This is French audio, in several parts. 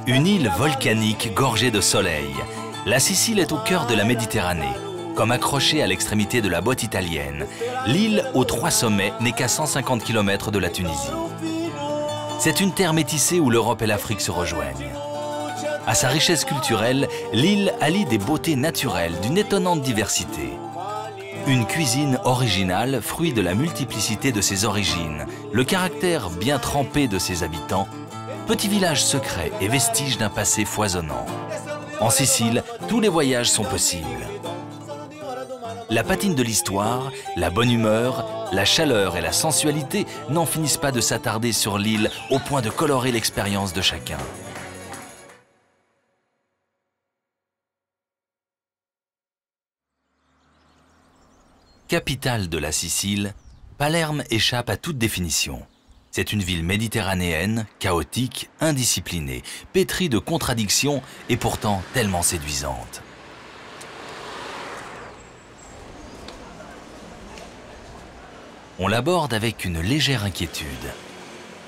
Une île volcanique gorgée de soleil. La Sicile est au cœur de la Méditerranée. Comme accrochée à l'extrémité de la botte italienne, l'île aux 3 sommets n'est qu'à 150 km de la Tunisie. C'est une terre métissée où l'Europe et l'Afrique se rejoignent. À sa richesse culturelle, l'île allie des beautés naturelles d'une étonnante diversité. Une cuisine originale, fruit de la multiplicité de ses origines, le caractère bien trempé de ses habitants, petit village secret et vestige d'un passé foisonnant. En Sicile, tous les voyages sont possibles. La patine de l'histoire, la bonne humeur, la chaleur et la sensualité n'en finissent pas de s'attarder sur l'île au point de colorer l'expérience de chacun. Capitale de la Sicile, Palerme échappe à toute définition. C'est une ville méditerranéenne, chaotique, indisciplinée, pétrie de contradictions et pourtant tellement séduisante. On l'aborde avec une légère inquiétude.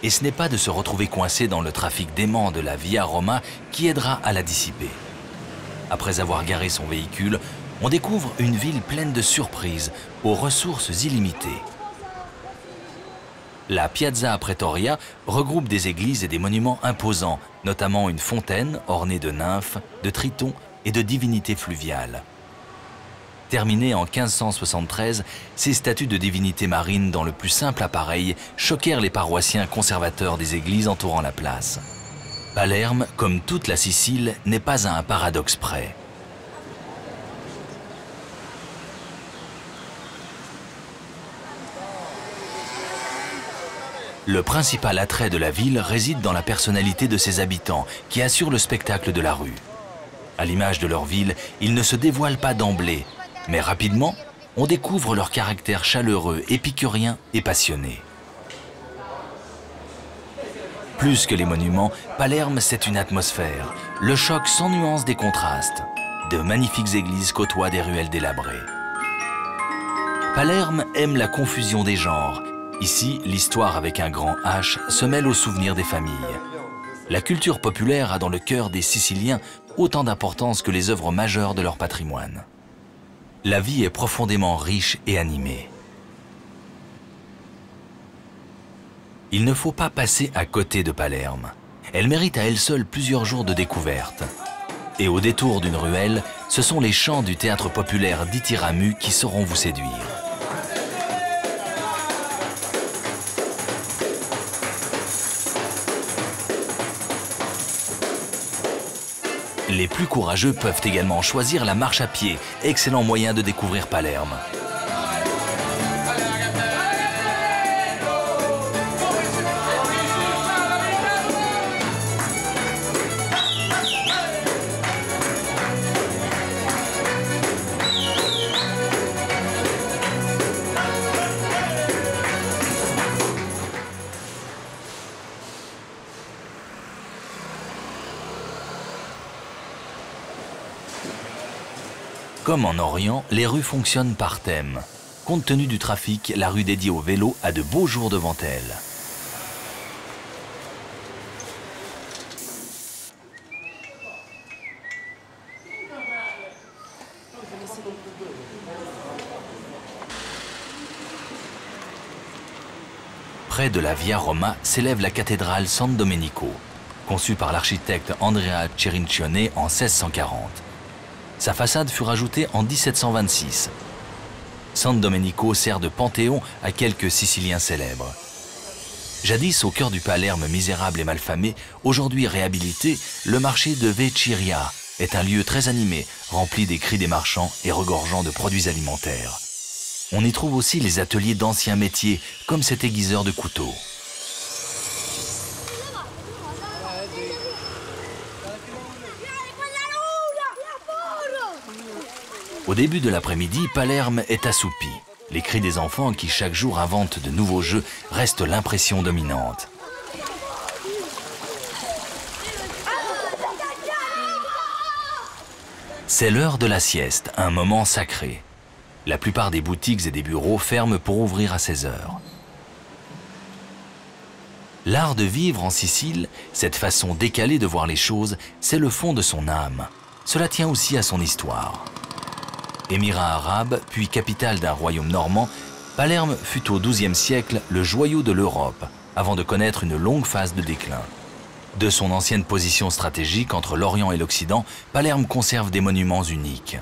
Et ce n'est pas de se retrouver coincé dans le trafic dément de la Via Roma qui aidera à la dissiper. Après avoir garé son véhicule, on découvre une ville pleine de surprises, aux ressources illimitées. La Piazza Pretoria regroupe des églises et des monuments imposants, notamment une fontaine ornée de nymphes, de tritons et de divinités fluviales. Terminées en 1573, ces statues de divinités marines dans le plus simple appareil choquèrent les paroissiens conservateurs des églises entourant la place. Palerme, comme toute la Sicile, n'est pas à un paradoxe près. Le principal attrait de la ville réside dans la personnalité de ses habitants, qui assurent le spectacle de la rue. À l'image de leur ville, ils ne se dévoilent pas d'emblée, mais rapidement, on découvre leur caractère chaleureux, épicurien et passionné. Plus que les monuments, Palerme, c'est une atmosphère, le choc sans nuance des contrastes. De magnifiques églises côtoient des ruelles délabrées. Palerme aime la confusion des genres. Ici, l'histoire avec un grand H se mêle aux souvenirs des familles. La culture populaire a dans le cœur des Siciliens autant d'importance que les œuvres majeures de leur patrimoine. La vie est profondément riche et animée. Il ne faut pas passer à côté de Palerme. Elle mérite à elle seule plusieurs jours de découverte. Et au détour d'une ruelle, ce sont les chants du théâtre populaire d'Itiramu qui sauront vous séduire. Les plus courageux peuvent également choisir la marche à pied, excellent moyen de découvrir Palerme. Comme en Orient, les rues fonctionnent par thème. Compte tenu du trafic, la rue dédiée au vélo a de beaux jours devant elle. Près de la Via Roma s'élève la cathédrale San Domenico, conçue par l'architecte Andrea Cirincione en 1640. Sa façade fut rajoutée en 1726. San Domenico sert de panthéon à quelques Siciliens célèbres. Jadis au cœur du Palerme misérable et malfamé, aujourd'hui réhabilité, le marché de Vecchiria est un lieu très animé, rempli des cris des marchands et regorgeant de produits alimentaires. On y trouve aussi les ateliers d'anciens métiers, comme cet aiguiseur de couteaux. Au début de l'après-midi, Palerme est assoupi. Les cris des enfants qui chaque jour inventent de nouveaux jeux restent l'impression dominante. C'est l'heure de la sieste, un moment sacré. La plupart des boutiques et des bureaux ferment pour ouvrir à 16 heures. L'art de vivre en Sicile, cette façon décalée de voir les choses, c'est le fond de son âme. Cela tient aussi à son histoire. Émirat arabe, puis capitale d'un royaume normand, Palerme fut au XIIe siècle le joyau de l'Europe, avant de connaître une longue phase de déclin. De son ancienne position stratégique entre l'Orient et l'Occident, Palerme conserve des monuments uniques.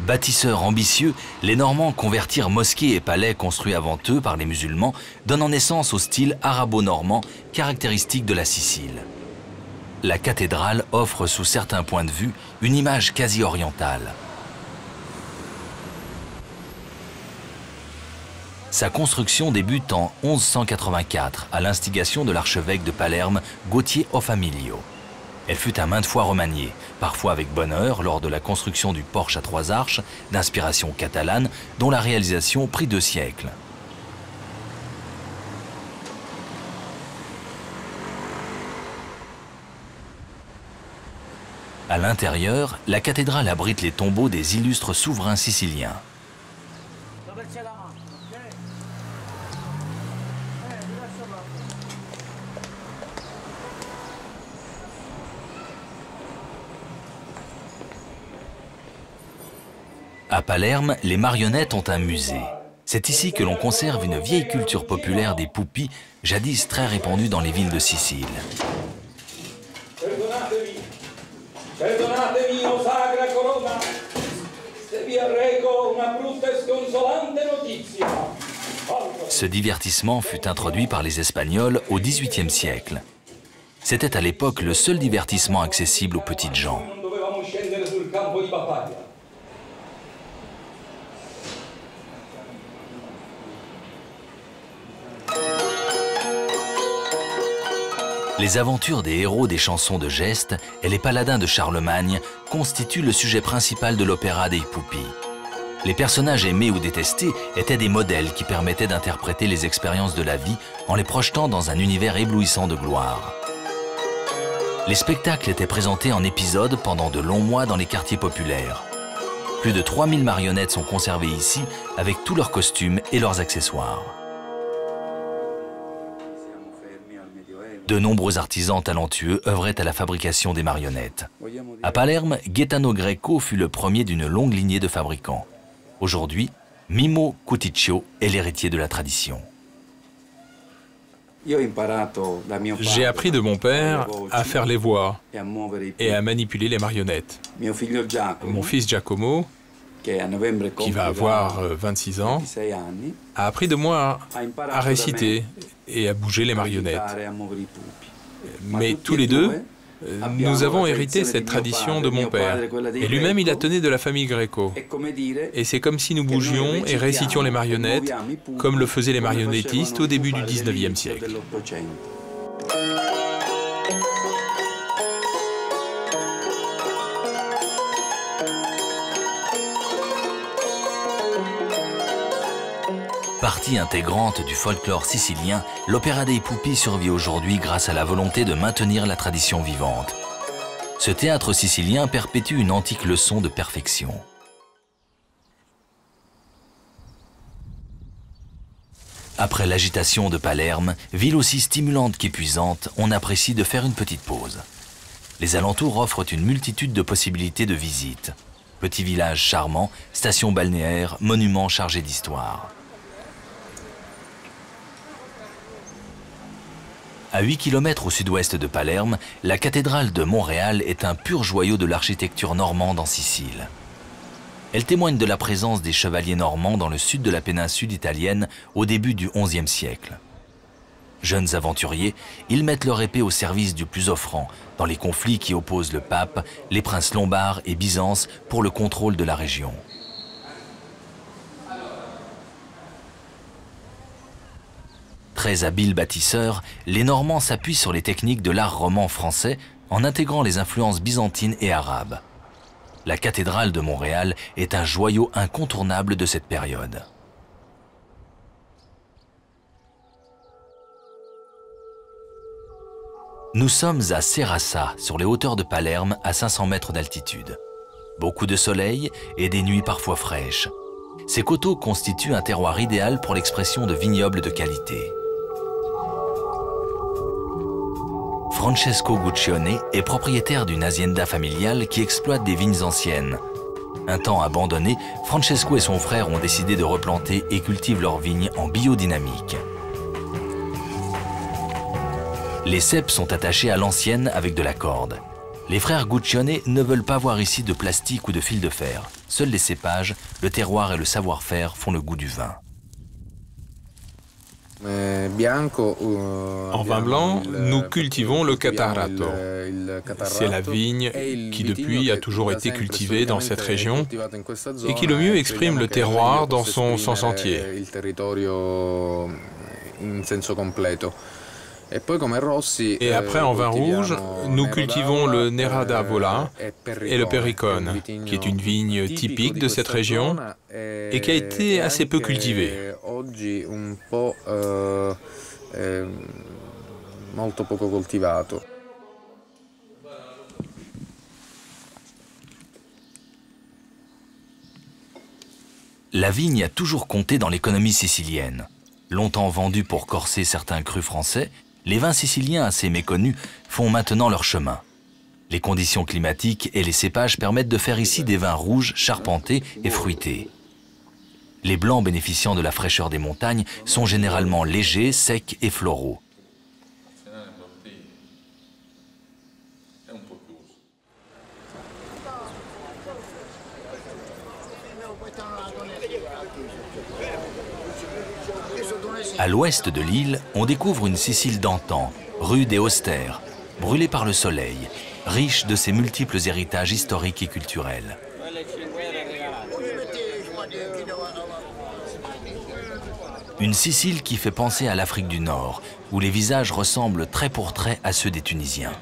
Bâtisseurs ambitieux, les Normands convertirent mosquées et palais construits avant eux par les musulmans, donnant naissance au style arabo-normand caractéristique de la Sicile. La cathédrale offre sous certains points de vue une image quasi orientale. Sa construction débute en 1184 à l'instigation de l'archevêque de Palerme, Gauthier Offamilio. Elle fut à maintes fois remaniée, parfois avec bonheur lors de la construction du porche à 3 arches, d'inspiration catalane, dont la réalisation prit 2 siècles. À l'intérieur, la cathédrale abrite les tombeaux des illustres souverains siciliens. À Palerme, les marionnettes ont un musée. C'est ici que l'on conserve une vieille culture populaire des poupis, jadis très répandue dans les villes de Sicile. Perdonatemi, o sacra corona, se vi arreco una brutta e sconsolante notizia. Ce divertissement fut introduit par les Espagnols au XVIIIe siècle. C'était à l'époque le seul divertissement accessible aux petites gens. Les aventures des héros des chansons de geste et les paladins de Charlemagne constituent le sujet principal de l'opéra dei Pupi. Les personnages aimés ou détestés étaient des modèles qui permettaient d'interpréter les expériences de la vie en les projetant dans un univers éblouissant de gloire. Les spectacles étaient présentés en épisodes pendant de longs mois dans les quartiers populaires. Plus de 3000 marionnettes sont conservées ici avec tous leurs costumes et leurs accessoires. De nombreux artisans talentueux œuvraient à la fabrication des marionnettes. À Palerme, Gaetano Greco fut le premier d'une longue lignée de fabricants. Aujourd'hui, Mimmo Cuticchio est l'héritier de la tradition. J'ai appris de mon père à faire les voix et à manipuler les marionnettes. Mon fils Giacomo, qui va avoir 26 ans, a appris de moi à réciter et à bouger les marionnettes. Mais tous les deux, nous avons hérité cette tradition de mon père. Et lui-même, il la tenait de la famille Greco. Et c'est comme si nous bougions et récitions les marionnettes, comme le faisaient les marionnettistes au début du XIXe siècle. Partie intégrante du folklore sicilien, l'opéra dei Pupi survit aujourd'hui grâce à la volonté de maintenir la tradition vivante. Ce théâtre sicilien perpétue une antique leçon de perfection. Après l'agitation de Palerme, ville aussi stimulante qu'épuisante, on apprécie de faire une petite pause. Les alentours offrent une multitude de possibilités de visite. Petits villages charmants, stations balnéaires, monuments chargés d'histoire. À 8 km au sud-ouest de Palerme, la cathédrale de Monréal est un pur joyau de l'architecture normande en Sicile. Elle témoigne de la présence des chevaliers normands dans le sud de la péninsule italienne au début du XIe siècle. Jeunes aventuriers, ils mettent leur épée au service du plus offrant dans les conflits qui opposent le pape, les princes lombards et Byzance pour le contrôle de la région. Très habiles bâtisseurs, les Normands s'appuient sur les techniques de l'art roman français en intégrant les influences byzantines et arabes. La cathédrale de Monréal est un joyau incontournable de cette période. Nous sommes à Serrassa, sur les hauteurs de Palerme, à 500 mètres d'altitude. Beaucoup de soleil et des nuits parfois fraîches. Ces coteaux constituent un terroir idéal pour l'expression de vignobles de qualité. Francesco Guccione est propriétaire d'une hacienda familiale qui exploite des vignes anciennes. Un temps abandonné, Francesco et son frère ont décidé de replanter et cultivent leurs vignes en biodynamique. Les ceps sont attachés à l'ancienne avec de la corde. Les frères Guccione ne veulent pas voir ici de plastique ou de fil de fer. Seuls les cépages, le terroir et le savoir-faire font le goût du vin. En vin blanc, nous cultivons le Catarato. C'est la vigne qui depuis a toujours été cultivée dans cette région et qui le mieux exprime le terroir dans son sens entier. Et après, en vin rouge, nous cultivons le Nera d'Avola et le Pericone, qui est une vigne typique de cette région et qui a été assez peu cultivée. La vigne a toujours compté dans l'économie sicilienne. Longtemps vendue pour corser certains crus français, les vins siciliens assez méconnus font maintenant leur chemin. Les conditions climatiques et les cépages permettent de faire ici des vins rouges, charpentés et fruités. Les blancs bénéficiant de la fraîcheur des montagnes sont généralement légers, secs et floraux. À l'ouest de l'île, on découvre une Sicile d'antan, rude et austère, brûlée par le soleil, riche de ses multiples héritages historiques et culturels. Une Sicile qui fait penser à l'Afrique du Nord, où les visages ressemblent trait pour trait à ceux des Tunisiens.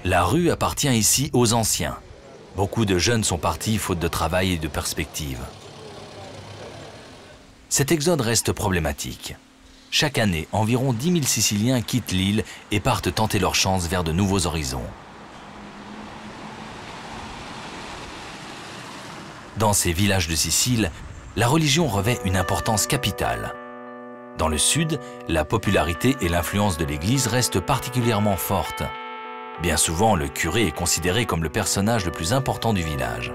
La rue appartient ici aux anciens. Beaucoup de jeunes sont partis faute de travail et de perspectives. Cet exode reste problématique. Chaque année, environ 10 000 Siciliens quittent l'île et partent tenter leur chance vers de nouveaux horizons. Dans ces villages de Sicile, la religion revêt une importance capitale. Dans le sud, la popularité et l'influence de l'Église restent particulièrement fortes. Bien souvent, le curé est considéré comme le personnage le plus important du village.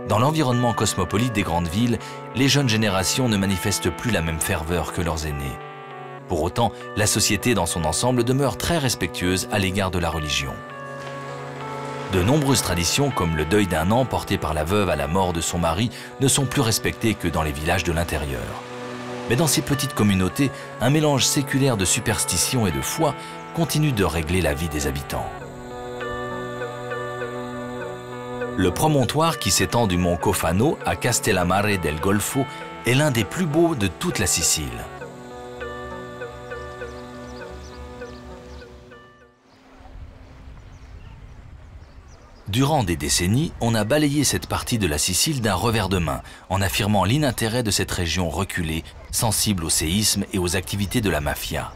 Dans l'environnement cosmopolite des grandes villes, les jeunes générations ne manifestent plus la même ferveur que leurs aînés. Pour autant, la société dans son ensemble demeure très respectueuse à l'égard de la religion. De nombreuses traditions, comme le deuil d'un an porté par la veuve à la mort de son mari, ne sont plus respectées que dans les villages de l'intérieur. Mais dans ces petites communautés, un mélange séculaire de superstition et de foi continue de régler la vie des habitants. Le promontoire qui s'étend du mont Cofano à Castellammare del Golfo est l'un des plus beaux de toute la Sicile. Durant des décennies, on a balayé cette partie de la Sicile d'un revers de main, en affirmant l'inintérêt de cette région reculée, sensible au séisme et aux activités de la mafia.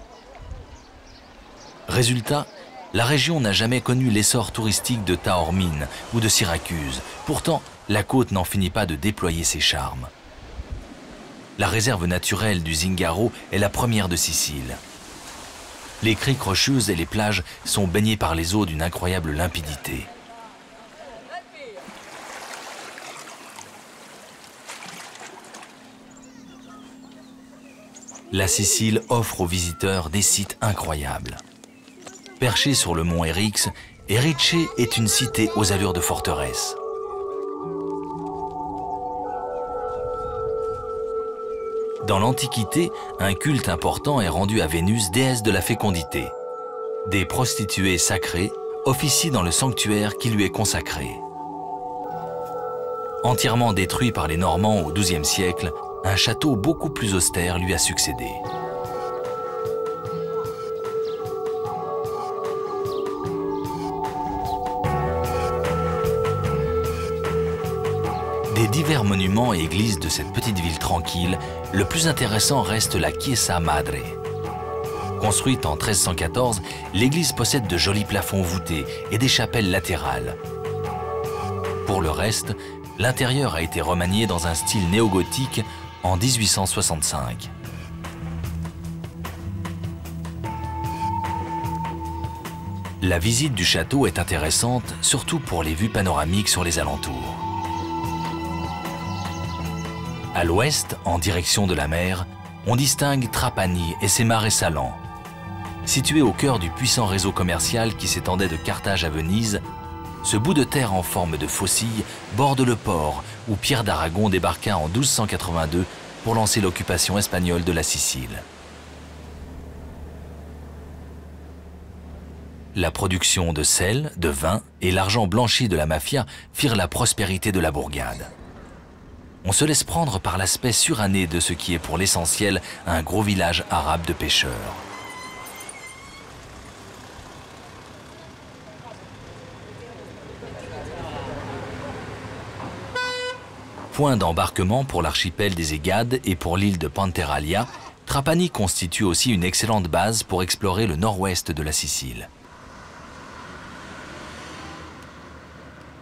Résultat, la région n'a jamais connu l'essor touristique de Taormine ou de Syracuse. Pourtant, la côte n'en finit pas de déployer ses charmes. La réserve naturelle du Zingaro est la première de Sicile. Les criques rocheuses et les plages sont baignées par les eaux d'une incroyable limpidité. La Sicile offre aux visiteurs des sites incroyables. Perché sur le mont Eryx, Erice est une cité aux allures de forteresse. Dans l'Antiquité, un culte important est rendu à Vénus, déesse de la fécondité. Des prostituées sacrées officient dans le sanctuaire qui lui est consacré. Entièrement détruit par les Normands au XIIe siècle, un château beaucoup plus austère lui a succédé. Des divers monuments et églises de cette petite ville tranquille, le plus intéressant reste la Chiesa Madre. Construite en 1314, l'église possède de jolis plafonds voûtés et des chapelles latérales. Pour le reste, l'intérieur a été remanié dans un style néo-gothique en 1865. La visite du château est intéressante, surtout pour les vues panoramiques sur les alentours. À l'ouest, en direction de la mer, on distingue Trapani et ses marais salants. Situé au cœur du puissant réseau commercial qui s'étendait de Carthage à Venise, ce bout de terre en forme de faucille borde le port où Pierre d'Aragon débarqua en 1282 pour lancer l'occupation espagnole de la Sicile. La production de sel, de vin et l'argent blanchi de la mafia firent la prospérité de la bourgade. On se laisse prendre par l'aspect suranné de ce qui est pour l'essentiel un gros village arabe de pêcheurs. Point d'embarquement pour l'archipel des Égades et pour l'île de Panterralia, Trapani constitue aussi une excellente base pour explorer le nord-ouest de la Sicile.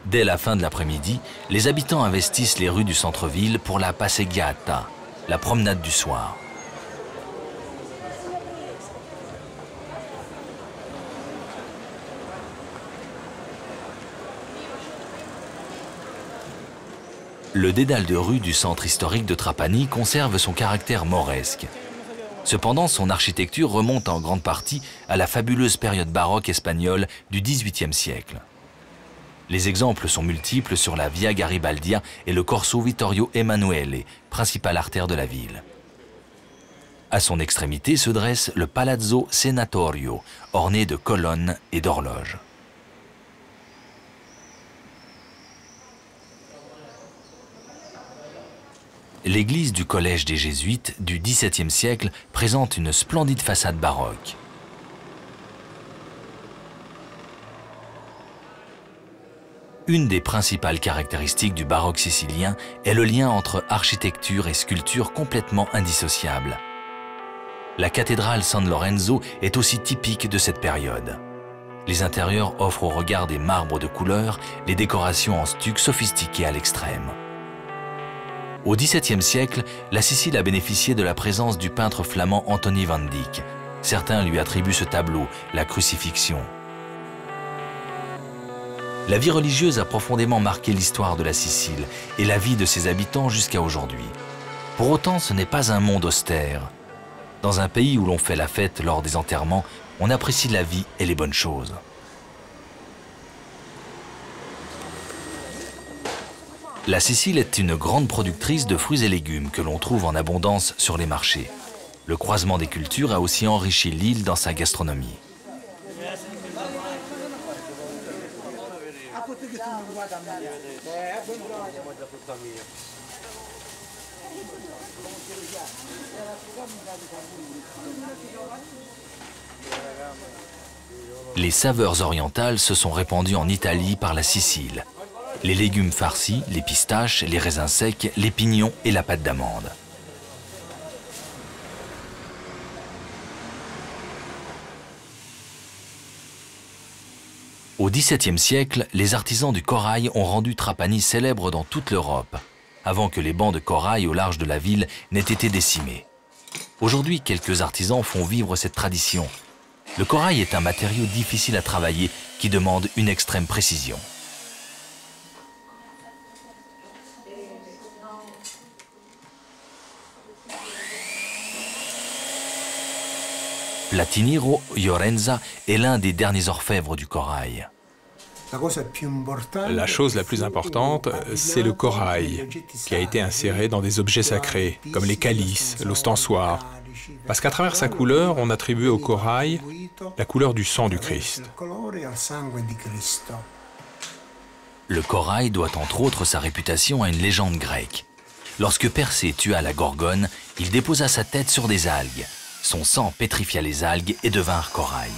Dès la fin de l'après-midi, les habitants investissent les rues du centre-ville pour la passeggiata, la promenade du soir. Le dédale de rue du centre historique de Trapani conserve son caractère mauresque. Cependant, son architecture remonte en grande partie à la fabuleuse période baroque espagnole du XVIIIe siècle. Les exemples sont multiples sur la Via Garibaldia et le Corso Vittorio Emanuele, principale artère de la ville. À son extrémité se dresse le Palazzo Senatorio, orné de colonnes et d'horloges. L'église du collège des Jésuites du XVIIe siècle présente une splendide façade baroque. Une des principales caractéristiques du baroque sicilien est le lien entre architecture et sculpture complètement indissociable. La cathédrale San Lorenzo est aussi typique de cette période. Les intérieurs offrent au regard des marbres de couleur, les décorations en stuc sophistiquées à l'extrême. Au XVIIe siècle, la Sicile a bénéficié de la présence du peintre flamand Anthony van Dyck. Certains lui attribuent ce tableau, la Crucifixion. La vie religieuse a profondément marqué l'histoire de la Sicile et la vie de ses habitants jusqu'à aujourd'hui. Pour autant, ce n'est pas un monde austère. Dans un pays où l'on fait la fête lors des enterrements, on apprécie la vie et les bonnes choses. La Sicile est une grande productrice de fruits et légumes que l'on trouve en abondance sur les marchés. Le croisement des cultures a aussi enrichi l'île dans sa gastronomie. Les saveurs orientales se sont répandues en Italie par la Sicile. Les légumes farcis, les pistaches, les raisins secs, les pignons et la pâte d'amande. Au XVIIe siècle, les artisans du corail ont rendu Trapani célèbre dans toute l'Europe, avant que les bancs de corail au large de la ville n'aient été décimés. Aujourd'hui, quelques artisans font vivre cette tradition. Le corail est un matériau difficile à travailler qui demande une extrême précision. Platiniero Iorenza est l'un des derniers orfèvres du corail. La chose la plus importante, c'est le corail, qui a été inséré dans des objets sacrés, comme les calices, l'ostensoir. Parce qu'à travers sa couleur, on attribue au corail la couleur du sang du Christ. Le corail doit entre autres sa réputation à une légende grecque. Lorsque Persée tua la Gorgone, il déposa sa tête sur des algues. Son sang pétrifia les algues et devinrent corail.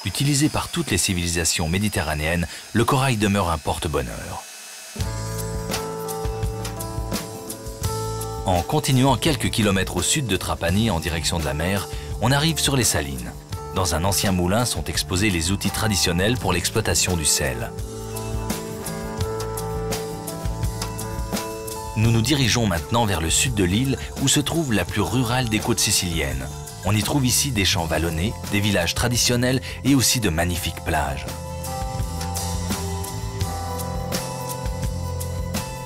Utilisé par toutes les civilisations méditerranéennes, le corail demeure un porte-bonheur. En continuant quelques kilomètres au sud de Trapani en direction de la mer, on arrive sur les salines. Dans un ancien moulin sont exposés les outils traditionnels pour l'exploitation du sel. Nous nous dirigeons maintenant vers le sud de l'île où se trouve la plus rurale des côtes siciliennes. On y trouve ici des champs vallonnés, des villages traditionnels et aussi de magnifiques plages.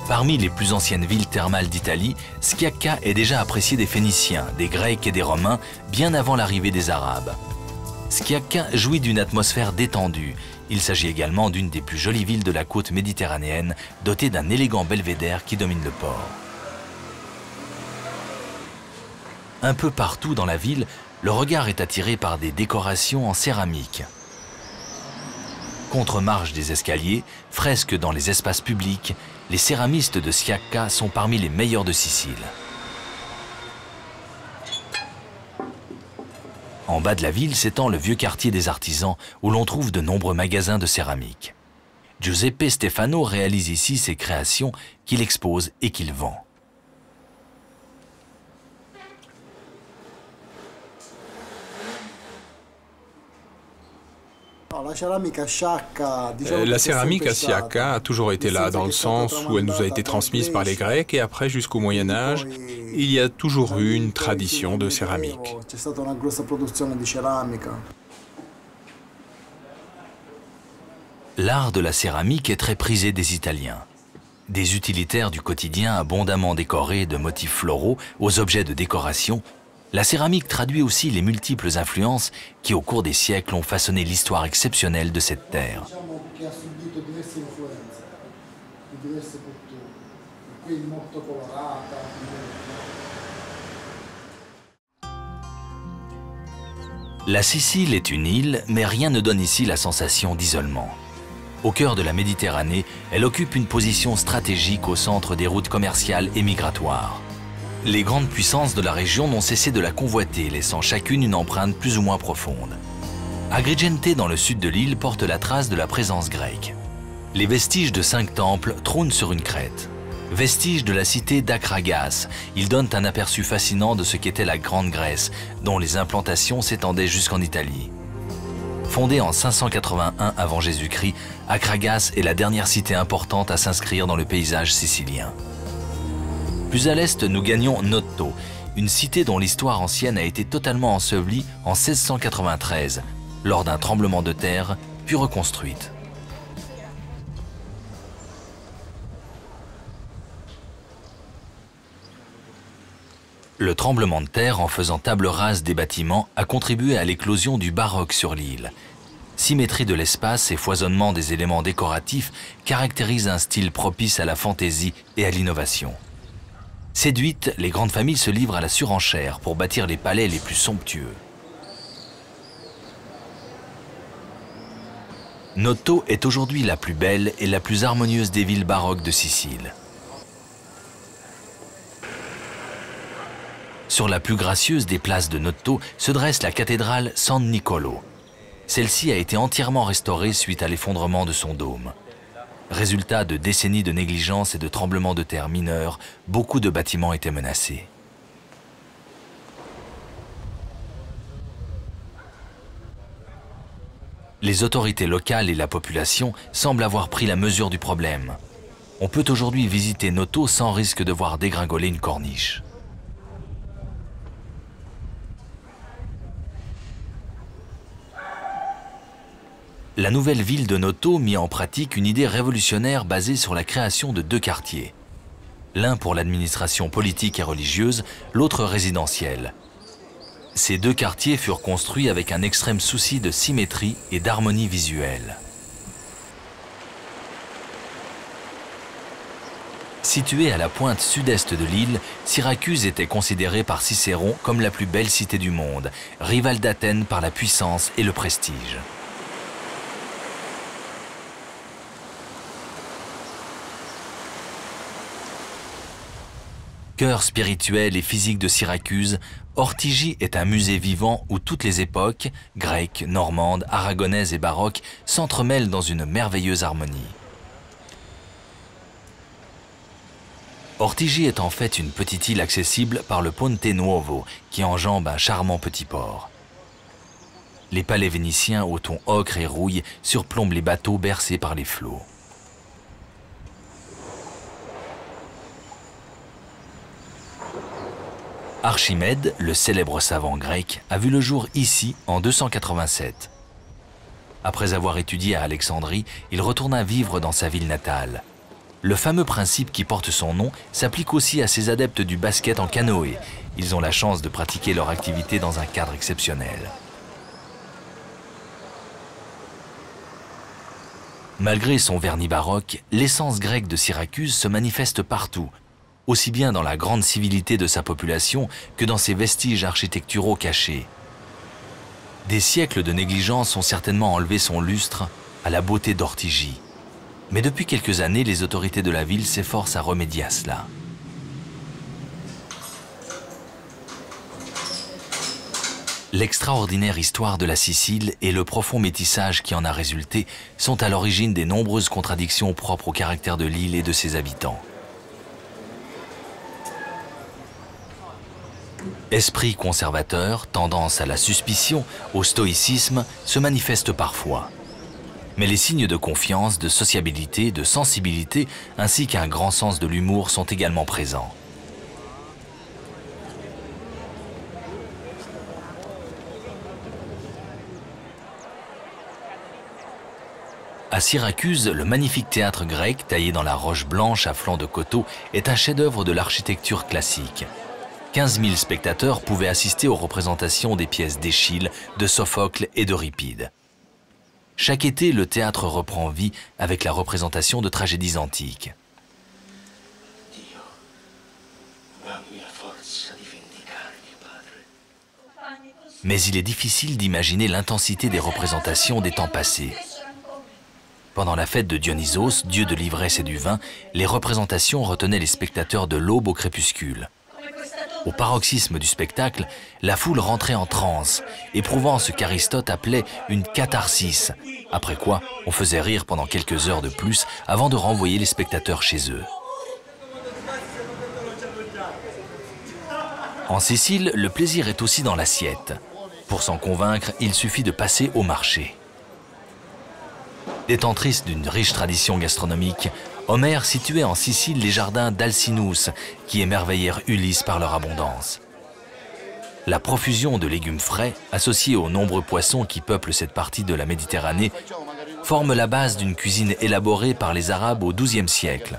Parmi les plus anciennes villes thermales d'Italie, Schiacca est déjà appréciée des Phéniciens, des Grecs et des Romains bien avant l'arrivée des Arabes. Schiacca jouit d'une atmosphère détendue. Il s'agit également d'une des plus jolies villes de la côte méditerranéenne, dotée d'un élégant belvédère qui domine le port. Un peu partout dans la ville, le regard est attiré par des décorations en céramique. Contre-marche des escaliers, fresques dans les espaces publics, les céramistes de Schiacca sont parmi les meilleurs de Sicile. En bas de la ville s'étend le vieux quartier des artisans où l'on trouve de nombreux magasins de céramique. Giuseppe Stefano réalise ici ses créations qu'il expose et qu'il vend. La céramique à Schiacca a toujours été là, dans le sens où elle nous a été transmise par les Grecs et après, jusqu'au Moyen-Âge, il y a toujours eu une tradition de céramique. L'art de la céramique est très prisé des Italiens. Des utilitaires du quotidien abondamment décorés de motifs floraux aux objets de décoration, la céramique traduit aussi les multiples influences qui, au cours des siècles, ont façonné l'histoire exceptionnelle de cette terre. La Sicile est une île, mais rien ne donne ici la sensation d'isolement. Au cœur de la Méditerranée, elle occupe une position stratégique au centre des routes commerciales et migratoires. Les grandes puissances de la région n'ont cessé de la convoiter, laissant chacune une empreinte plus ou moins profonde. Agrigente, dans le sud de l'île, porte la trace de la présence grecque. Les vestiges de 5 temples trônent sur une crête. Vestiges de la cité d'Akragas, ils donnent un aperçu fascinant de ce qu'était la Grande Grèce, dont les implantations s'étendaient jusqu'en Italie. Fondée en 581 avant Jésus-Christ, Akragas est la dernière cité importante à s'inscrire dans le paysage sicilien. Plus à l'est, nous gagnons Noto, une cité dont l'histoire ancienne a été totalement ensevelie en 1693, lors d'un tremblement de terre, puis reconstruite. Le tremblement de terre, en faisant table rase des bâtiments, a contribué à l'éclosion du baroque sur l'île. Symétrie de l'espace et foisonnement des éléments décoratifs caractérisent un style propice à la fantaisie et à l'innovation. Séduites, les grandes familles se livrent à la surenchère pour bâtir les palais les plus somptueux. Noto est aujourd'hui la plus belle et la plus harmonieuse des villes baroques de Sicile. Sur la plus gracieuse des places de Noto se dresse la cathédrale San Niccolò. Celle-ci a été entièrement restaurée suite à l'effondrement de son dôme. Résultat de décennies de négligence et de tremblements de terre mineurs, beaucoup de bâtiments étaient menacés. Les autorités locales et la population semblent avoir pris la mesure du problème. On peut aujourd'hui visiter Noto sans risque de voir dégringoler une corniche. La nouvelle ville de Noto mit en pratique une idée révolutionnaire basée sur la création de 2 quartiers. L'un pour l'administration politique et religieuse, l'autre résidentiel. Ces 2 quartiers furent construits avec un extrême souci de symétrie et d'harmonie visuelle. Située à la pointe sud-est de l'île, Syracuse était considérée par Cicéron comme la plus belle cité du monde, rivale d'Athènes par la puissance et le prestige. Cœur spirituel et physique de Syracuse, Ortigie est un musée vivant où toutes les époques, grecques, normandes, aragonaises et baroques, s'entremêlent dans une merveilleuse harmonie. Ortigie est en fait une petite île accessible par le Ponte Nuovo, qui enjambe un charmant petit port. Les palais vénitiens au ton ocre et rouille surplombent les bateaux bercés par les flots. Archimède, le célèbre savant grec, a vu le jour ici en 287. Après avoir étudié à Alexandrie, il retourna vivre dans sa ville natale. Le fameux principe qui porte son nom s'applique aussi à ces adeptes du basket en canoë. Ils ont la chance de pratiquer leur activité dans un cadre exceptionnel. Malgré son vernis baroque, l'essence grecque de Syracuse se manifeste partout, aussi bien dans la grande civilité de sa population que dans ses vestiges architecturaux cachés. Des siècles de négligence ont certainement enlevé son lustre à la beauté d'Ortygie. Mais depuis quelques années, les autorités de la ville s'efforcent à remédier à cela. L'extraordinaire histoire de la Sicile et le profond métissage qui en a résulté sont à l'origine des nombreuses contradictions propres au caractère de l'île et de ses habitants. Esprit conservateur, tendance à la suspicion, au stoïcisme se manifestent parfois. Mais les signes de confiance, de sociabilité, de sensibilité, ainsi qu'un grand sens de l'humour sont également présents. À Syracuse, le magnifique théâtre grec, taillé dans la roche blanche à flanc de coteau, est un chef-d'œuvre de l'architecture classique. 15 000 spectateurs pouvaient assister aux représentations des pièces d'Échille, de Sophocle et d'Euripide. Chaque été, le théâtre reprend vie avec la représentation de tragédies antiques. Mais il est difficile d'imaginer l'intensité des représentations des temps passés. Pendant la fête de Dionysos, dieu de l'ivresse et du vin, les représentations retenaient les spectateurs de l'aube au crépuscule. Au paroxysme du spectacle, la foule rentrait en transe, éprouvant ce qu'Aristote appelait une catharsis, après quoi on faisait rire pendant quelques heures de plus avant de renvoyer les spectateurs chez eux. En Sicile, le plaisir est aussi dans l'assiette. Pour s'en convaincre, il suffit de passer au marché. Détentrice d'une riche tradition gastronomique, Homère situait en Sicile les jardins d'Alcinous, qui émerveillèrent Ulysse par leur abondance. La profusion de légumes frais, associée aux nombreux poissons qui peuplent cette partie de la Méditerranée, forme la base d'une cuisine élaborée par les Arabes au XIIe siècle,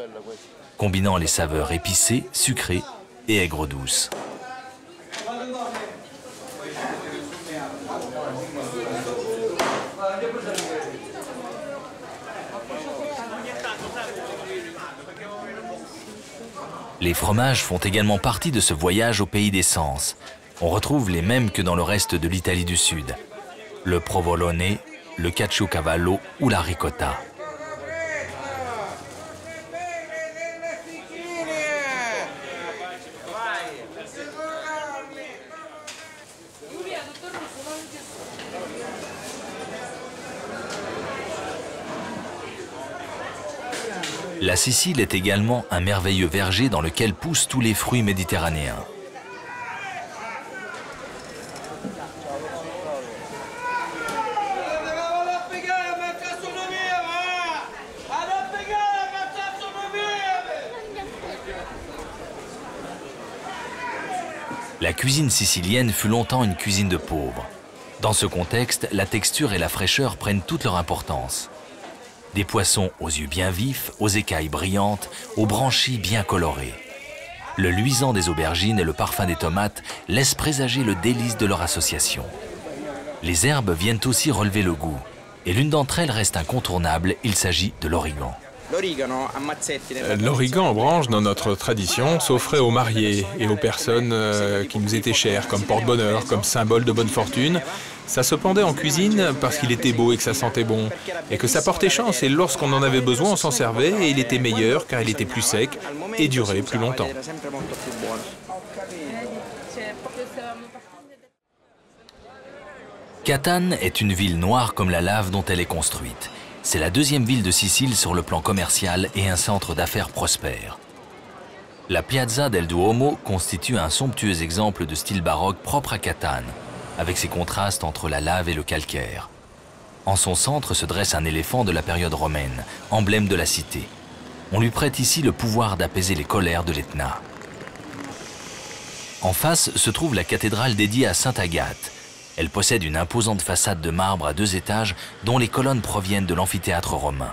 combinant les saveurs épicées, sucrées et aigres-douces. Les fromages font également partie de ce voyage au pays des sens. On retrouve les mêmes que dans le reste de l'Italie du Sud. Le provolone, le caciocavallo ou la ricotta. La Sicile est également un merveilleux verger dans lequel poussent tous les fruits méditerranéens. La cuisine sicilienne fut longtemps une cuisine de pauvres. Dans ce contexte, la texture et la fraîcheur prennent toute leur importance. Des poissons aux yeux bien vifs, aux écailles brillantes, aux branchies bien colorées. Le luisant des aubergines et le parfum des tomates laissent présager le délice de leur association. Les herbes viennent aussi relever le goût, et l'une d'entre elles reste incontournable, il s'agit de l'origan. L'origan en branche, dans notre tradition, s'offrait aux mariés et aux personnes qui nous étaient chères, comme porte-bonheur, comme symbole de bonne fortune. Ça se pendait en cuisine parce qu'il était beau et que ça sentait bon, et que ça portait chance, et lorsqu'on en avait besoin, on s'en servait, et il était meilleur car il était plus sec et durait plus longtemps. Catane est une ville noire comme la lave dont elle est construite. C'est la deuxième ville de Sicile sur le plan commercial et un centre d'affaires prospère. La Piazza del Duomo constitue un somptueux exemple de style baroque propre à Catane, avec ses contrastes entre la lave et le calcaire. En son centre se dresse un éléphant de la période romaine, emblème de la cité. On lui prête ici le pouvoir d'apaiser les colères de l'Etna. En face se trouve la cathédrale dédiée à Sainte Agathe. Elle possède une imposante façade de marbre à 2 étages dont les colonnes proviennent de l'amphithéâtre romain.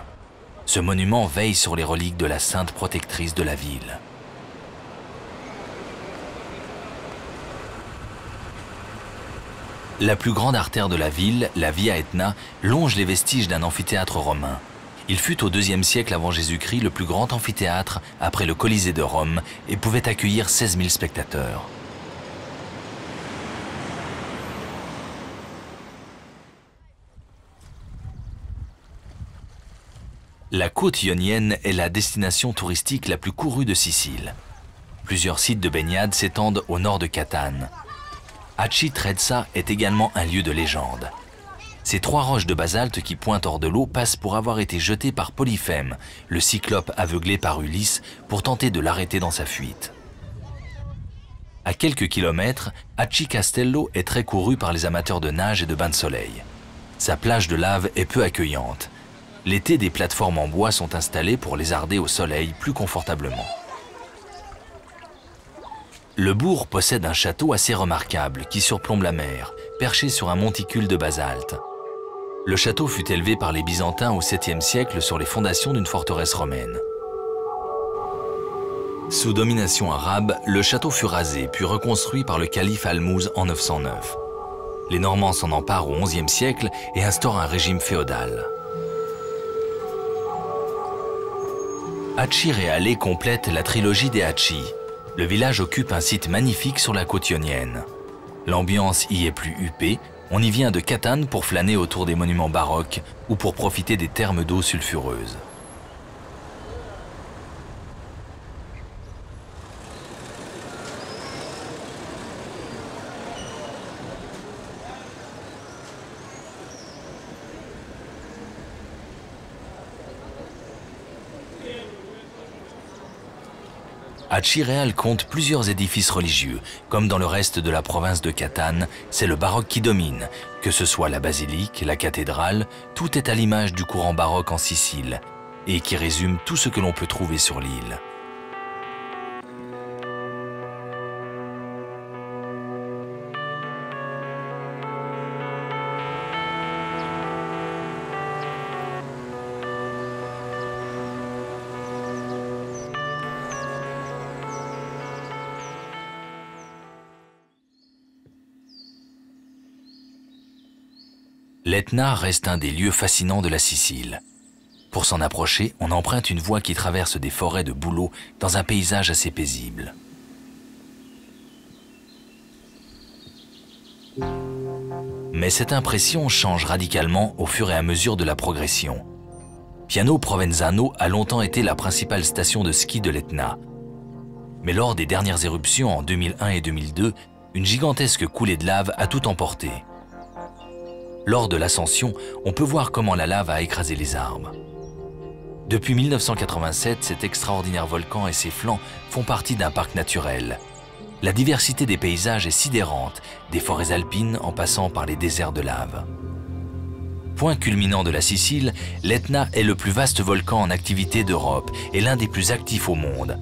Ce monument veille sur les reliques de la sainte protectrice de la ville. La plus grande artère de la ville, la Via Aetna, longe les vestiges d'un amphithéâtre romain. Il fut au IIe siècle avant Jésus-Christ le plus grand amphithéâtre après le Colisée de Rome et pouvait accueillir 16 000 spectateurs. La côte ionienne est la destination touristique la plus courue de Sicile. Plusieurs sites de baignade s'étendent au nord de Catane. Aci Trezza est également un lieu de légende. Ces 3 roches de basalte qui pointent hors de l'eau passent pour avoir été jetées par Polyphème, le cyclope aveuglé par Ulysse pour tenter de l'arrêter dans sa fuite. À quelques kilomètres, Aci Castello est très couru par les amateurs de nage et de bains de soleil. Sa plage de lave est peu accueillante. L'été, des plateformes en bois sont installées pour lézarder au soleil plus confortablement. Le bourg possède un château assez remarquable qui surplombe la mer, perché sur un monticule de basalte. Le château fut élevé par les Byzantins au 7e siècle sur les fondations d'une forteresse romaine. Sous domination arabe, le château fut rasé puis reconstruit par le calife Al-Mouz en 909. Les Normands s'en emparent au 11e siècle et instaurent un régime féodal. Aci Reale complète la trilogie des Aci. Le village occupe un site magnifique sur la côte ionienne. L'ambiance y est plus huppée, on y vient de Catane pour flâner autour des monuments baroques ou pour profiter des thermes d'eau sulfureuse. Aci Reale compte plusieurs édifices religieux. Comme dans le reste de la province de Catane, c'est le baroque qui domine. Que ce soit la basilique, la cathédrale, tout est à l'image du courant baroque en Sicile et qui résume tout ce que l'on peut trouver sur l'île. L'Etna reste un des lieux fascinants de la Sicile. Pour s'en approcher, on emprunte une voie qui traverse des forêts de bouleaux dans un paysage assez paisible. Mais cette impression change radicalement au fur et à mesure de la progression. Piano Provenzano a longtemps été la principale station de ski de l'Etna. Mais lors des dernières éruptions en 2001 et 2002, une gigantesque coulée de lave a tout emporté. Lors de l'ascension, on peut voir comment la lave a écrasé les arbres. Depuis 1987, cet extraordinaire volcan et ses flancs font partie d'un parc naturel. La diversité des paysages est sidérante, des forêts alpines en passant par les déserts de lave. Point culminant de la Sicile, l'Etna est le plus vaste volcan en activité d'Europe et l'un des plus actifs au monde.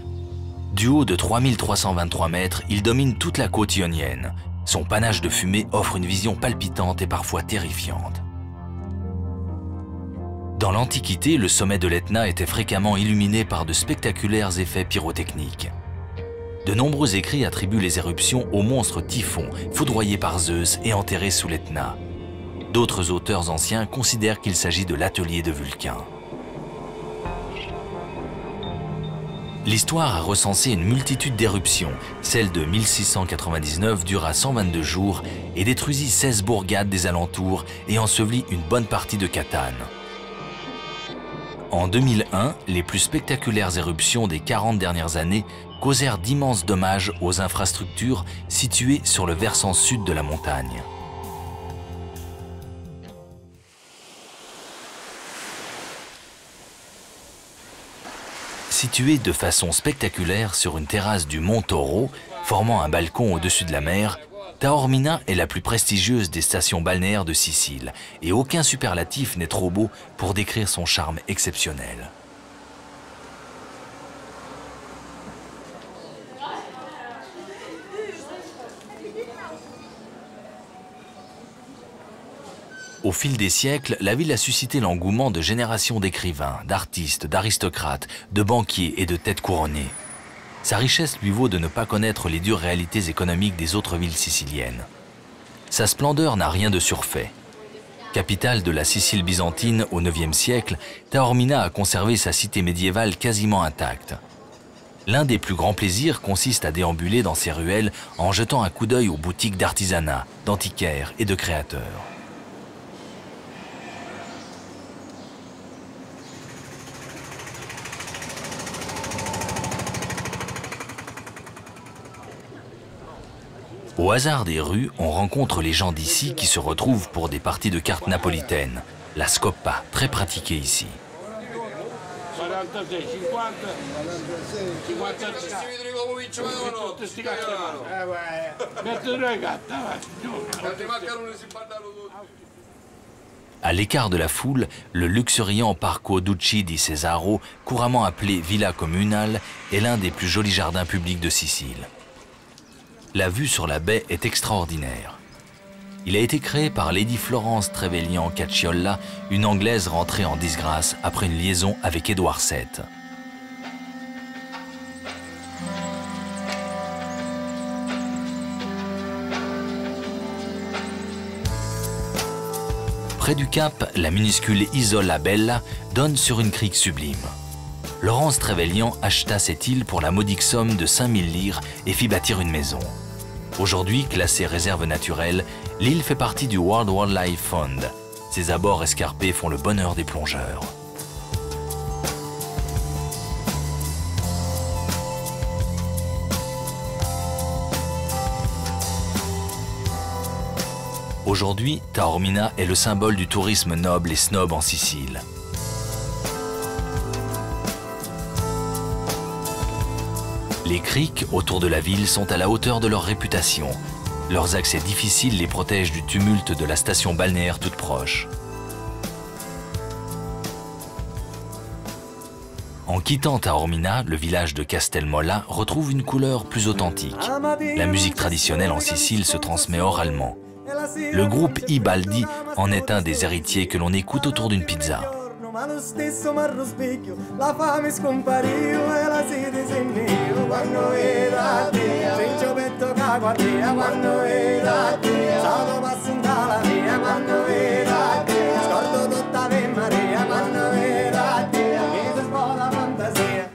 Du haut de 3323 mètres, il domine toute la côte ionienne. Son panache de fumée offre une vision palpitante et parfois terrifiante. Dans l'Antiquité, le sommet de l'Etna était fréquemment illuminé par de spectaculaires effets pyrotechniques. De nombreux écrits attribuent les éruptions au monstre Typhon, foudroyé par Zeus et enterré sous l'Etna. D'autres auteurs anciens considèrent qu'il s'agit de l'atelier de Vulcain. L'histoire a recensé une multitude d'éruptions. Celle de 1699 dura 122 jours et détruisit 16 bourgades des alentours et ensevelit une bonne partie de Catane. En 2001, les plus spectaculaires éruptions des 40 dernières années causèrent d'immenses dommages aux infrastructures situées sur le versant sud de la montagne. Située de façon spectaculaire sur une terrasse du Mont Toro, formant un balcon au-dessus de la mer, Taormina est la plus prestigieuse des stations balnéaires de Sicile et aucun superlatif n'est trop beau pour décrire son charme exceptionnel. Au fil des siècles, la ville a suscité l'engouement de générations d'écrivains, d'artistes, d'aristocrates, de banquiers et de têtes couronnées. Sa richesse lui vaut de ne pas connaître les dures réalités économiques des autres villes siciliennes. Sa splendeur n'a rien de surfait. Capitale de la Sicile byzantine au IXe siècle, Taormina a conservé sa cité médiévale quasiment intacte. L'un des plus grands plaisirs consiste à déambuler dans ses ruelles en jetant un coup d'œil aux boutiques d'artisanat, d'antiquaires et de créateurs. Au hasard des rues, on rencontre les gens d'ici qui se retrouvent pour des parties de cartes napolitaines. La scoppa, très pratiquée ici. À l'écart de la foule, le luxuriant Parco Ducci di Cesaro, couramment appelé Villa Comunale, est l'un des plus jolis jardins publics de Sicile. La vue sur la baie est extraordinaire. Il a été créé par Lady Florence Trevelyan Cacciola, une Anglaise rentrée en disgrâce après une liaison avec Édouard VII. Près du cap, la minuscule Isola Bella donne sur une crique sublime. Laurence Trevelyan acheta cette île pour la modique somme de 5000 lire et fit bâtir une maison. Aujourd'hui classée réserve naturelle, l'île fait partie du World Wildlife Fund. Ses abords escarpés font le bonheur des plongeurs. Aujourd'hui, Taormina est le symbole du tourisme noble et snob en Sicile. Les criques autour de la ville sont à la hauteur de leur réputation. Leurs accès difficiles les protègent du tumulte de la station balnéaire toute proche. En quittant Taormina, le village de Castelmolla retrouve une couleur plus authentique. La musique traditionnelle en Sicile se transmet oralement. Le groupe I Baldi en est un des héritiers que l'on écoute autour d'une pizza. Ma lo stesso marro specchio, la fame scompariu e la sete sennio quando era te, sencio petto caguatea quando era te, salvo passo in tala mia quando era te, scordo tutta Ave Maria quando era te, mi si spola fantasia.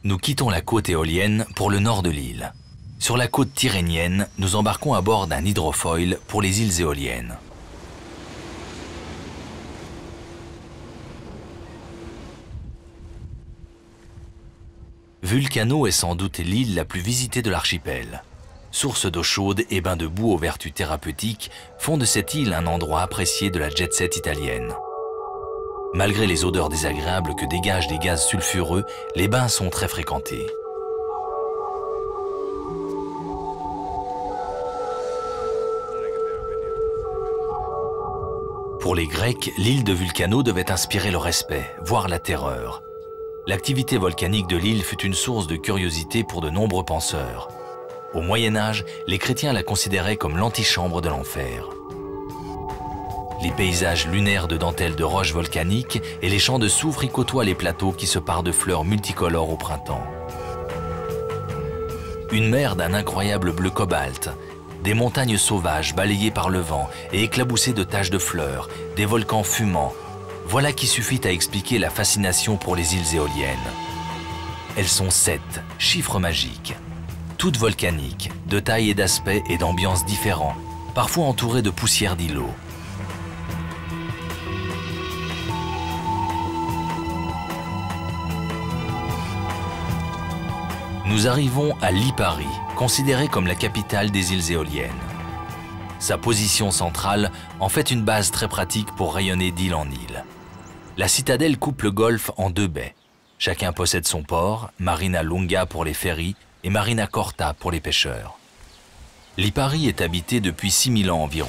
Nous quittons la côte éolienne pour le nord de l'île. Sur la côte tyrrhénienne, nous embarquons à bord d'un hydrofoil pour les îles éoliennes. Vulcano est sans doute l'île la plus visitée de l'archipel. Source d'eau chaude et bains de boue aux vertus thérapeutiques font de cette île un endroit apprécié de la jet-set italienne. Malgré les odeurs désagréables que dégagent des gaz sulfureux, les bains sont très fréquentés. Pour les Grecs, l'île de Vulcano devait inspirer le respect, voire la terreur. L'activité volcanique de l'île fut une source de curiosité pour de nombreux penseurs. Au Moyen-Âge, les chrétiens la considéraient comme l'antichambre de l'enfer. Les paysages lunaires de dentelles de roches volcaniques et les champs de soufre y côtoient les plateaux qui se parent de fleurs multicolores au printemps. Une mer d'un incroyable bleu cobalt, des montagnes sauvages balayées par le vent et éclaboussées de taches de fleurs, des volcans fumants. Voilà qui suffit à expliquer la fascination pour les îles éoliennes. Elles sont 7, chiffres magiques. Toutes volcaniques, de taille et d'aspect et d'ambiance différents, parfois entourées de poussière d'îlots. Nous arrivons à Lipari, considérée comme la capitale des îles éoliennes. Sa position centrale en fait une base très pratique pour rayonner d'île en île. La citadelle coupe le golfe en 2 baies. Chacun possède son port, Marina Lunga pour les ferries et Marina Corta pour les pêcheurs. Lipari est habitée depuis 6000 ans environ.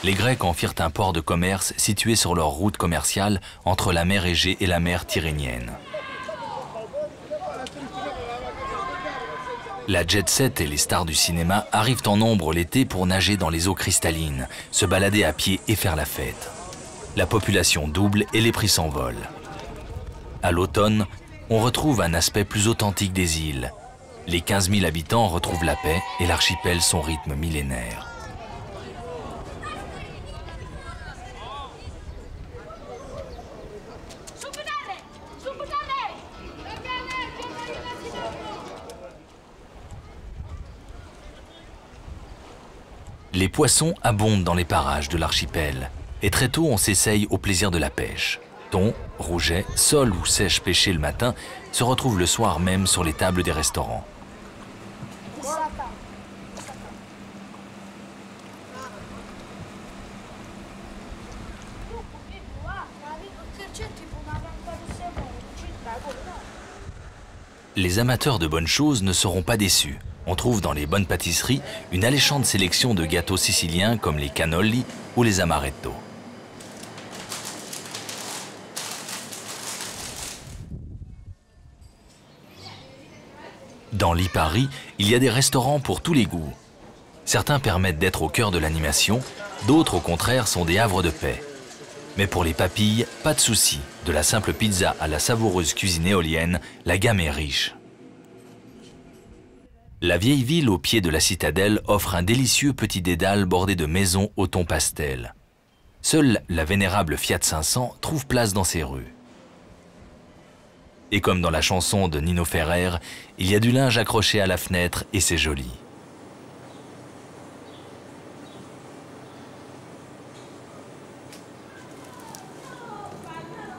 Les Grecs en firent un port de commerce situé sur leur route commerciale entre la mer Égée et la mer Tyrrhénienne. La jet-set et les stars du cinéma arrivent en nombre l'été pour nager dans les eaux cristallines, se balader à pied et faire la fête. La population double et les prix s'envolent. À l'automne, on retrouve un aspect plus authentique des îles. Les 15 000 habitants retrouvent la paix et l'archipel son rythme millénaire. Les poissons abondent dans les parages de l'archipel et très tôt on s'essaye au plaisir de la pêche. Thon, rouget, sole ou sèche pêchés le matin se retrouvent le soir même sur les tables des restaurants. Les amateurs de bonnes choses ne seront pas déçus. On trouve dans les bonnes pâtisseries une alléchante sélection de gâteaux siciliens comme les cannoli ou les amaretto. Dans Lipari, il y a des restaurants pour tous les goûts. Certains permettent d'être au cœur de l'animation, d'autres au contraire sont des havres de paix. Mais pour les papilles, pas de souci. De la simple pizza à la savoureuse cuisine éolienne, la gamme est riche. La vieille ville au pied de la citadelle offre un délicieux petit dédale bordé de maisons au ton pastel. Seule la vénérable Fiat 500 trouve place dans ces rues. Et comme dans la chanson de Nino Ferrer, il y a du linge accroché à la fenêtre et c'est joli.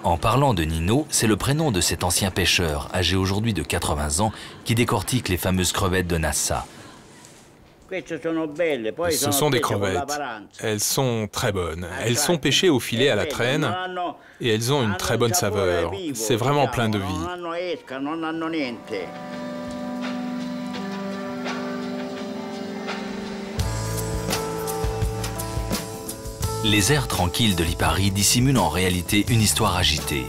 En parlant de Nino, c'est le prénom de cet ancien pêcheur, âgé aujourd'hui de 80 ans, qui décortique les fameuses crevettes de Nassa. Ce sont des crevettes. Elles sont très bonnes. Elles sont pêchées au filet à la traîne et elles ont une très bonne saveur. C'est vraiment plein de vie. Les airs tranquilles de Lipari dissimulent en réalité une histoire agitée.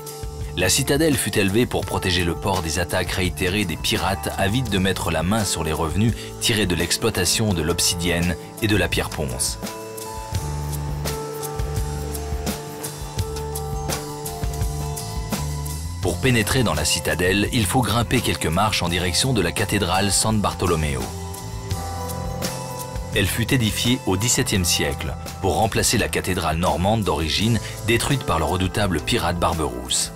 La citadelle fut élevée pour protéger le port des attaques réitérées des pirates avides de mettre la main sur les revenus tirés de l'exploitation de l'obsidienne et de la pierre ponce. Pour pénétrer dans la citadelle, il faut grimper quelques marches en direction de la cathédrale San Bartolomeo. Elle fut édifiée au XVIIe siècle pour remplacer la cathédrale normande d'origine détruite par le redoutable pirate Barberousse.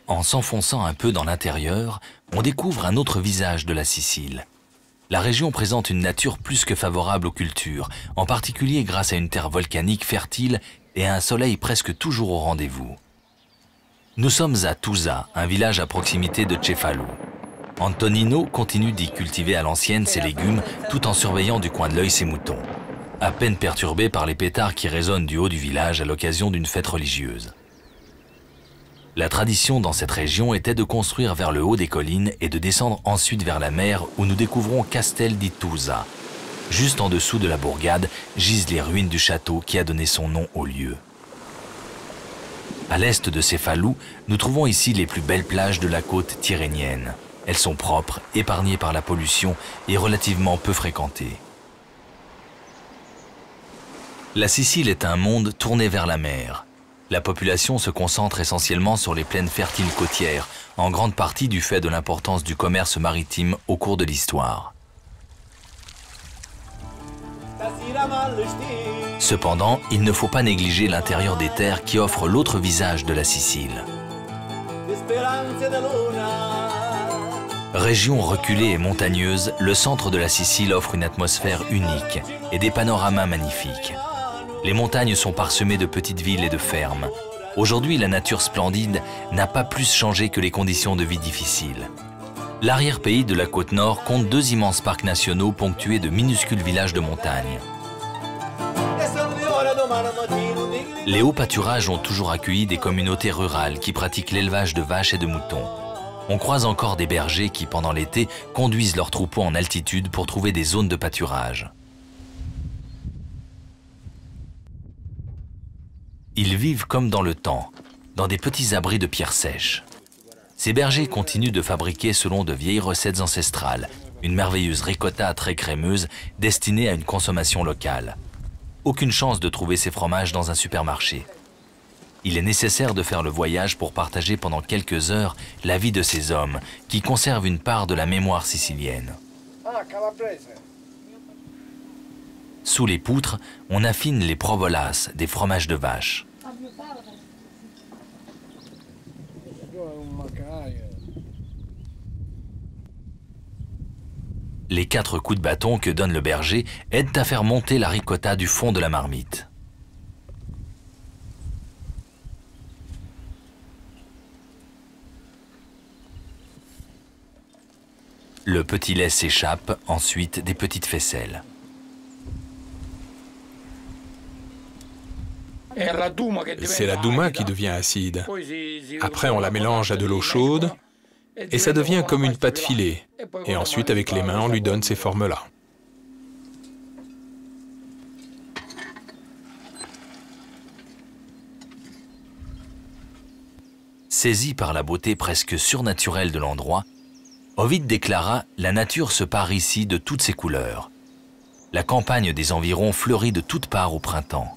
En s'enfonçant un peu dans l'intérieur, on découvre un autre visage de la Sicile. La région présente une nature plus que favorable aux cultures, en particulier grâce à une terre volcanique fertile et à un soleil presque toujours au rendez-vous. Nous sommes à Tusa, un village à proximité de Cefalù. Antonino continue d'y cultiver à l'ancienne ses légumes tout en surveillant du coin de l'œil ses moutons, à peine perturbés par les pétards qui résonnent du haut du village à l'occasion d'une fête religieuse. La tradition dans cette région était de construire vers le haut des collines et de descendre ensuite vers la mer où nous découvrons Castel di Tusa. Juste en dessous de la bourgade gisent les ruines du château qui a donné son nom au lieu. À l'est de Cefalù, nous trouvons ici les plus belles plages de la côte tyrrhénienne. Elles sont propres, épargnées par la pollution et relativement peu fréquentées. La Sicile est un monde tourné vers la mer. La population se concentre essentiellement sur les plaines fertiles côtières, en grande partie du fait de l'importance du commerce maritime au cours de l'histoire. Cependant, il ne faut pas négliger l'intérieur des terres qui offre l'autre visage de la Sicile. Région reculée et montagneuse, le centre de la Sicile offre une atmosphère unique et des panoramas magnifiques. Les montagnes sont parsemées de petites villes et de fermes. Aujourd'hui, la nature splendide n'a pas plus changé que les conditions de vie difficiles. L'arrière-pays de la côte nord compte 2 immenses parcs nationaux ponctués de minuscules villages de montagne. Les hauts pâturages ont toujours accueilli des communautés rurales qui pratiquent l'élevage de vaches et de moutons. On croise encore des bergers qui, pendant l'été, conduisent leurs troupeaux en altitude pour trouver des zones de pâturage. Ils vivent comme dans le temps, dans des petits abris de pierres sèches. Ces bergers continuent de fabriquer selon de vieilles recettes ancestrales, une merveilleuse ricotta très crémeuse destinée à une consommation locale. Aucune chance de trouver ces fromages dans un supermarché. Il est nécessaire de faire le voyage pour partager pendant quelques heures la vie de ces hommes qui conservent une part de la mémoire sicilienne. Sous les poutres, on affine les provolas, des fromages de vache. Les 4 coups de bâton que donne le berger aident à faire monter la ricotta du fond de la marmite. Le petit lait s'échappe ensuite des petites faisselles. C'est la douma qui devient acide. Après, on la mélange à de l'eau chaude et ça devient comme une pâte filée. Et ensuite, avec les mains, on lui donne ces formes-là. Saisi par la beauté presque surnaturelle de l'endroit, Ovide déclara « La nature se pare ici de toutes ses couleurs. La campagne des environs fleurit de toutes parts au printemps. »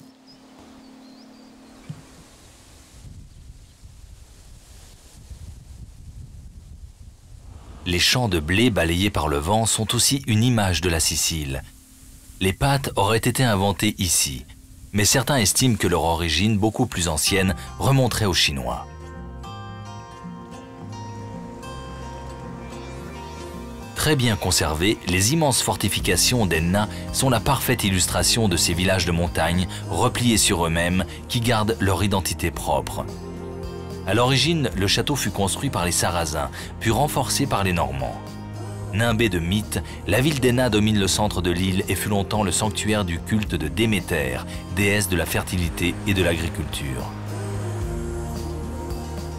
Les champs de blé balayés par le vent sont aussi une image de la Sicile. Les pâtes auraient été inventées ici, mais certains estiment que leur origine, beaucoup plus ancienne, remonterait aux Chinois. Très bien conservées, les immenses fortifications d'Enna sont la parfaite illustration de ces villages de montagne repliés sur eux-mêmes qui gardent leur identité propre. À l'origine, le château fut construit par les Sarrasins, puis renforcé par les Normands. Nimbée de mythes, la ville d'Enna domine le centre de l'île et fut longtemps le sanctuaire du culte de Déméter, déesse de la fertilité et de l'agriculture.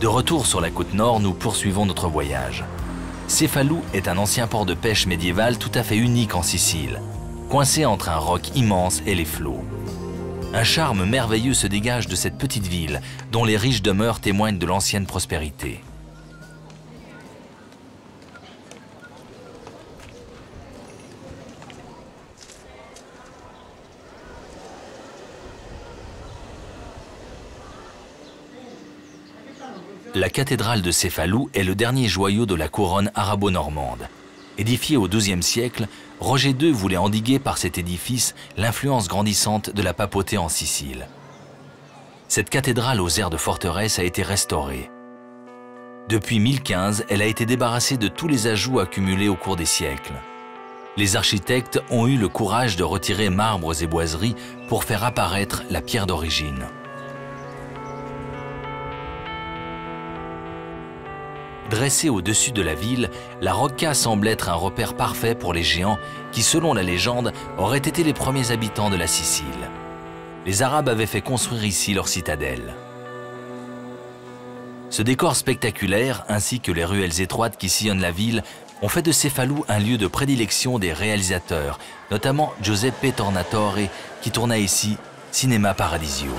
De retour sur la côte nord, nous poursuivons notre voyage. Cefalù est un ancien port de pêche médiéval tout à fait unique en Sicile, coincé entre un roc immense et les flots. Un charme merveilleux se dégage de cette petite ville, dont les riches demeures témoignent de l'ancienne prospérité. La cathédrale de Cefalù est le dernier joyau de la couronne arabo-normande. Édifiée au XIIe siècle, Roger II voulait endiguer par cet édifice l'influence grandissante de la papauté en Sicile. Cette cathédrale aux airs de forteresse a été restaurée. Depuis 1015, elle a été débarrassée de tous les ajouts accumulés au cours des siècles. Les architectes ont eu le courage de retirer marbres et boiseries pour faire apparaître la pierre d'origine. Dressée au-dessus de la ville, la Rocca semble être un repère parfait pour les géants qui, selon la légende, auraient été les premiers habitants de la Sicile. Les Arabes avaient fait construire ici leur citadelle. Ce décor spectaculaire, ainsi que les ruelles étroites qui sillonnent la ville, ont fait de Cefalù un lieu de prédilection des réalisateurs, notamment Giuseppe Tornatore, qui tourna ici Cinema Paradisio.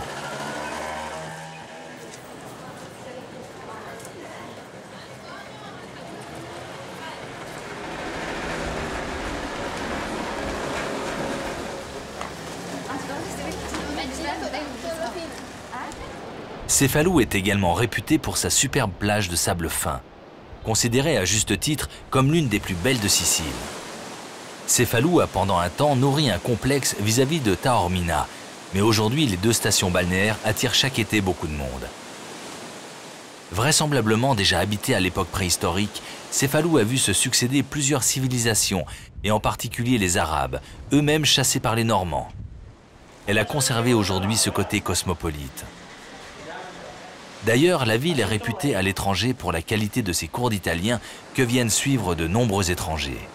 Cefalù est également réputé pour sa superbe plage de sable fin, considérée à juste titre comme l'une des plus belles de Sicile. Cefalù a pendant un temps nourri un complexe vis-à-vis de Taormina, mais aujourd'hui les deux stations balnéaires attirent chaque été beaucoup de monde. Vraisemblablement déjà habitée à l'époque préhistorique, Cefalù a vu se succéder plusieurs civilisations, et en particulier les Arabes, eux-mêmes chassés par les Normands. Elle a conservé aujourd'hui ce côté cosmopolite. D'ailleurs, la ville est réputée à l'étranger pour la qualité de ses cours d'italien que viennent suivre de nombreux étrangers.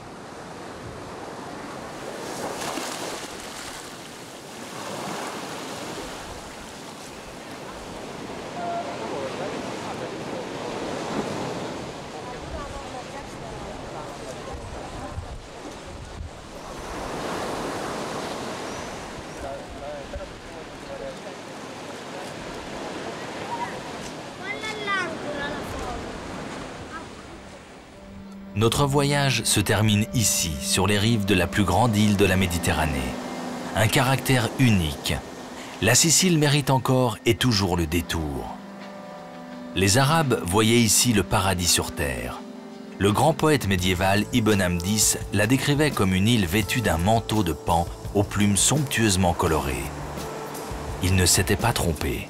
Notre voyage se termine ici, sur les rives de la plus grande île de la Méditerranée. Un caractère unique. La Sicile mérite encore et toujours le détour. Les Arabes voyaient ici le paradis sur terre. Le grand poète médiéval Ibn Amdis la décrivait comme une île vêtue d'un manteau de paon aux plumes somptueusement colorées. Il ne s'était pas trompé.